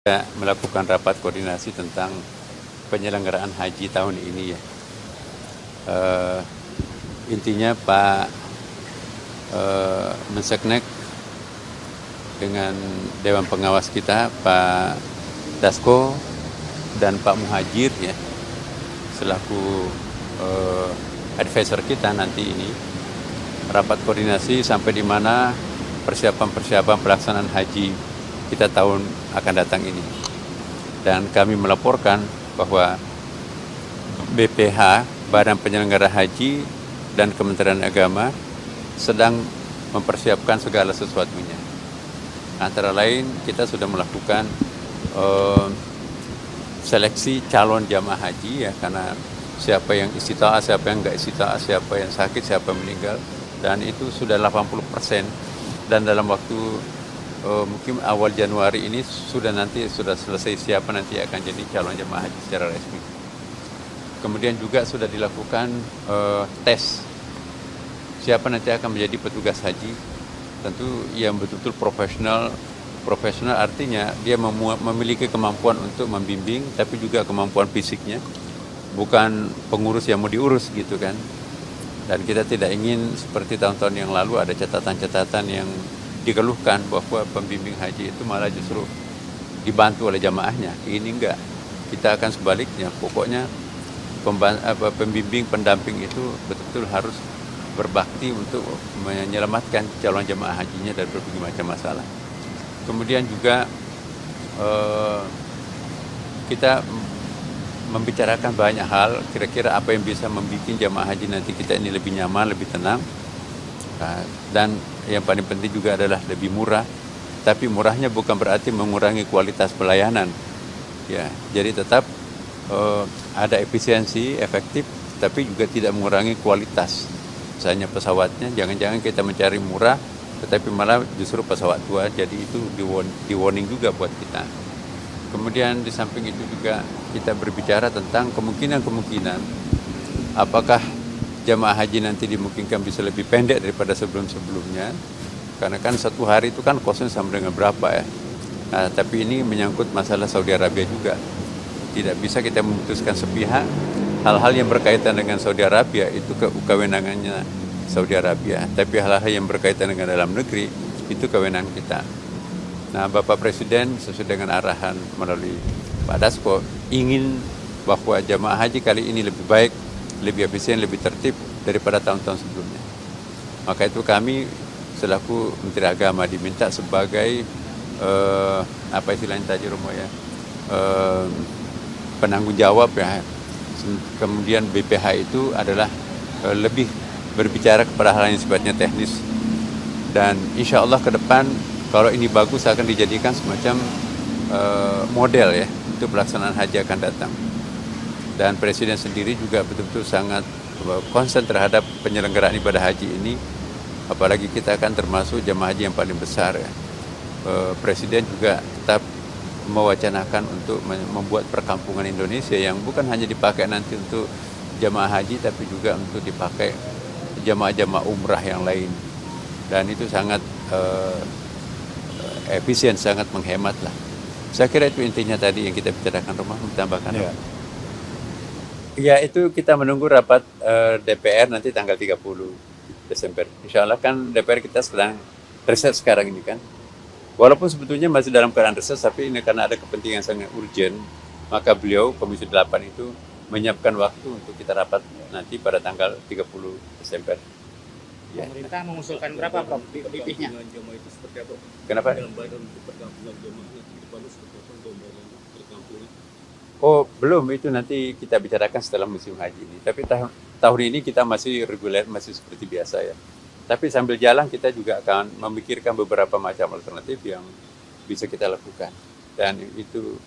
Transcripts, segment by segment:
Kita melakukan rapat koordinasi tentang penyelenggaraan haji tahun ini ya. Intinya Pak Menseknek dengan Dewan Pengawas kita Pak Dasko dan Pak Muhajir ya selaku advisor kita nanti ini rapat koordinasi sampai di mana persiapan pelaksanaan haji kita tahun akan datang ini. Dan kami melaporkan bahwa BPH, Badan Penyelenggara Haji dan Kementerian Agama sedang mempersiapkan segala sesuatunya. Antara lain kita sudah melakukan seleksi calon jamaah haji ya, karena siapa yang istita'ah, siapa yang enggak istita'ah, siapa yang sakit, siapa yang meninggal, dan itu sudah 80%. Dan dalam waktu mungkin awal Januari ini sudah selesai siapa nanti akan jadi calon jemaah haji secara resmi. Kemudian juga sudah dilakukan tes siapa nanti akan menjadi petugas haji. Tentu yang betul-betul profesional artinya dia memiliki kemampuan untuk membimbing, tapi juga kemampuan fisiknya, bukan pengurus yang mau diurus gitu kan. Dan kita tidak ingin seperti tahun-tahun yang lalu ada catatan-catatan yang dikeluhkan bahwa pembimbing haji itu malah justru dibantu oleh jamaahnya. Ini enggak. Kita akan sebaliknya. Pokoknya pembimbing, pendamping itu betul-betul harus berbakti untuk menyelamatkan calon jamaah hajinya dari berbagai macam masalah. Kemudian juga kita membicarakan banyak hal, kira-kira apa yang bisa membuat jamaah haji nanti kita ini lebih nyaman, lebih tenang. Dan yang paling penting juga adalah lebih murah, tapi murahnya bukan berarti mengurangi kualitas pelayanan ya. Jadi tetap ada efisiensi, efektif, tapi juga tidak mengurangi kualitas. Misalnya pesawatnya, jangan-jangan kita mencari murah tetapi malah justru pesawat tua, jadi itu di warning juga buat kita. Kemudian di samping itu juga kita berbicara tentang kemungkinan apakah jamaah haji nanti dimungkinkan bisa lebih pendek daripada sebelum-sebelumnya, karena kan satu hari itu kan kosnya sama dengan berapa ya. Nah, tapi ini menyangkut masalah Saudi Arabia juga. Tidak bisa kita memutuskan sepihak hal-hal yang berkaitan dengan Saudi Arabia, itu kewenangannya Saudi Arabia, tapi hal-hal yang berkaitan dengan dalam negeri itu kewenangan kita. Nah, Bapak Presiden sesuai dengan arahan melalui Pak Dasko ingin bahwa jamaah haji kali ini lebih baik, lebih efisien, lebih tertib daripada tahun-tahun sebelumnya. Maka itu kami selaku Menteri Agama diminta sebagai apa istilahnya tadi Romo ya, penanggung jawab ya. Kemudian BPH itu adalah lebih berbicara kepada hal yang sifatnya teknis. Dan insya Allah ke depan kalau ini bagus akan dijadikan semacam model ya untuk pelaksanaan haji akan datang. Dan Presiden sendiri juga betul-betul sangat konsen terhadap penyelenggaraan ibadah haji ini, apalagi kita akan termasuk jamaah haji yang paling besar ya. Presiden juga tetap mewacanakan untuk membuat perkampungan Indonesia yang bukan hanya dipakai nanti untuk jamaah haji, tapi juga untuk dipakai jamaah-jamaah umrah yang lain. Dan itu sangat efisien, sangat menghemat lah. Saya kira itu intinya tadi yang kita bicarakan. Rumah menambahkan. Ya. Ya, itu kita menunggu rapat DPR nanti tanggal 30 Desember. Insya Allah kan DPR kita sedang reses sekarang ini kan. Walaupun sebetulnya masih dalam keadaan reses, tapi ini karena ada kepentingan sangat urgent, maka beliau, Komisi 8 itu menyiapkan waktu untuk kita rapat nanti pada tanggal 30 Desember. Ya. Pemerintah mengusulkan berapa, Prof? BP-nya? Kenapa? Oh, belum, itu nanti kita bicarakan setelah musim haji ini. Tapi tahun ini kita masih reguler, masih seperti biasa ya. Tapi sambil jalan kita juga akan memikirkan beberapa macam alternatif yang bisa kita lakukan. Dan itu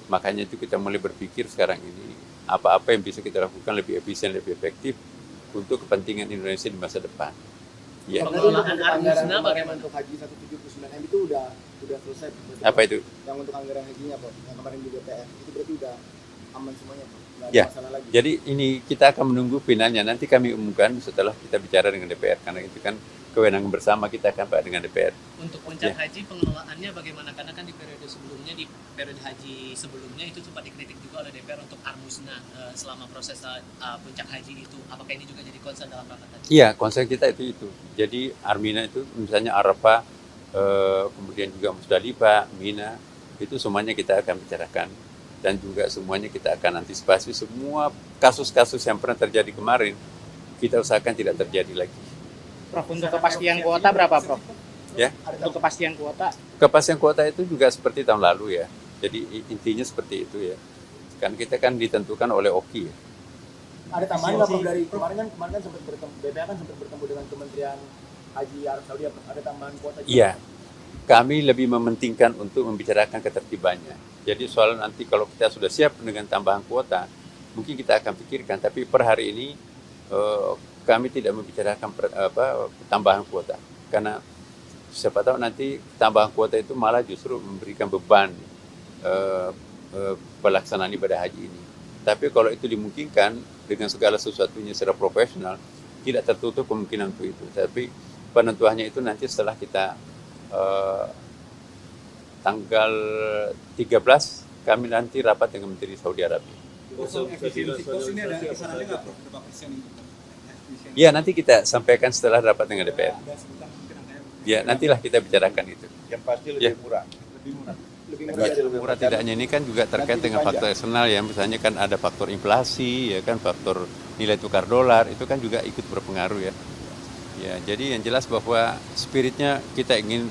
makanya itu kita mulai berpikir sekarang ini apa-apa yang bisa kita lakukan lebih efisien, lebih efektif untuk kepentingan Indonesia di masa depan. Ya. Pengelolaan anggaran bagaimana untuk haji 179M itu udah selesai. Apa itu? Yang untuk anggaran hajinya, Pak, yang kemarin di DPR itu berarti udah aman semuanya, Pak. Nggak ada ya. Masalah lagi. Jadi ini kita akan menunggu finalnya. Nanti kami umumkan setelah kita bicara dengan DPR, karena itu kan kewenangan bersama kita akan Pak dengan DPR. Untuk puncak haji pengelolaannya bagaimana? Karena kan di periode sebelumnya, di periode haji sebelumnya itu sempat dikritik juga oleh DPR untuk armusna selama proses puncak haji itu. Apakah ini juga jadi concern dalam rapat tadi? Iya, concern kita itu. Jadi Armina itu misalnya Arafah, kemudian juga Musdalifah, Mina, itu semuanya kita akan bicarakan. Dan juga semuanya kita akan antisipasi semua kasus-kasus yang pernah terjadi kemarin, kita usahakan tidak terjadi lagi. Prof, untuk kepastian kuota berapa, Prof? Ya. Untuk kepastian kuota? Kepastian kuota itu juga seperti tahun lalu ya. Jadi intinya seperti itu ya. Kan kita kan ditentukan oleh OKI ya. Ada tambahan nggak Prof dari kemarin kan sempat bertemu, BPA kan sempat bertemu dengan Kementerian Haji Arab Saudi, ada tambahan kuota juga? Iya. Kami lebih mementingkan untuk membicarakan ketertibannya. Jadi soal nanti kalau kita sudah siap dengan tambahan kuota, mungkin kita akan pikirkan. Tapi per hari ini kami tidak membicarakan tambahan kuota. Karena siapa tahu nanti tambahan kuota itu malah justru memberikan beban pelaksanaan ibadah haji ini. Tapi kalau itu dimungkinkan dengan segala sesuatunya secara profesional, tidak tertutup kemungkinan untuk itu. Tapi penentuannya itu nanti setelah kita tanggal 13 kami nanti rapat dengan Menteri Saudi Arabia. Efisiensi kos ini ada kisarannya nggak, Prof? Berapa persen itu? Ya, nanti kita sampaikan setelah rapat dengan DPR. Ya, nantilah kita bicarakan itu. Yang pasti lebih murah. Lebih Murah tidaknya ini kan juga terkait dengan faktor eksternal ya. Misalnya kan ada faktor inflasi, ya kan, faktor nilai tukar dolar, itu kan juga ikut berpengaruh ya. Ya, jadi yang jelas bahwa spiritnya kita ingin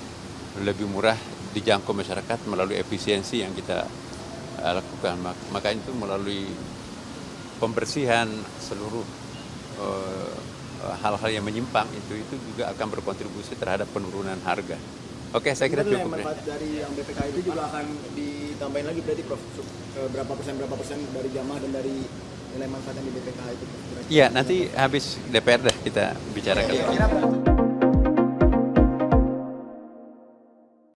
lebih murah dijangkau masyarakat melalui efisiensi yang kita lakukan. Maka itu melalui pembersihan seluruh hal-hal yang menyimpang itu juga akan berkontribusi terhadap penurunan harga. Oke, saya kira cukup. Manfaat dari yang BPK itu juga akan ditambahin lagi berarti Prof, berapa persen dari jamaah dan dari nilai manfaat yang di BPK itu? Iya, nanti habis DPR dah kita bicarakan.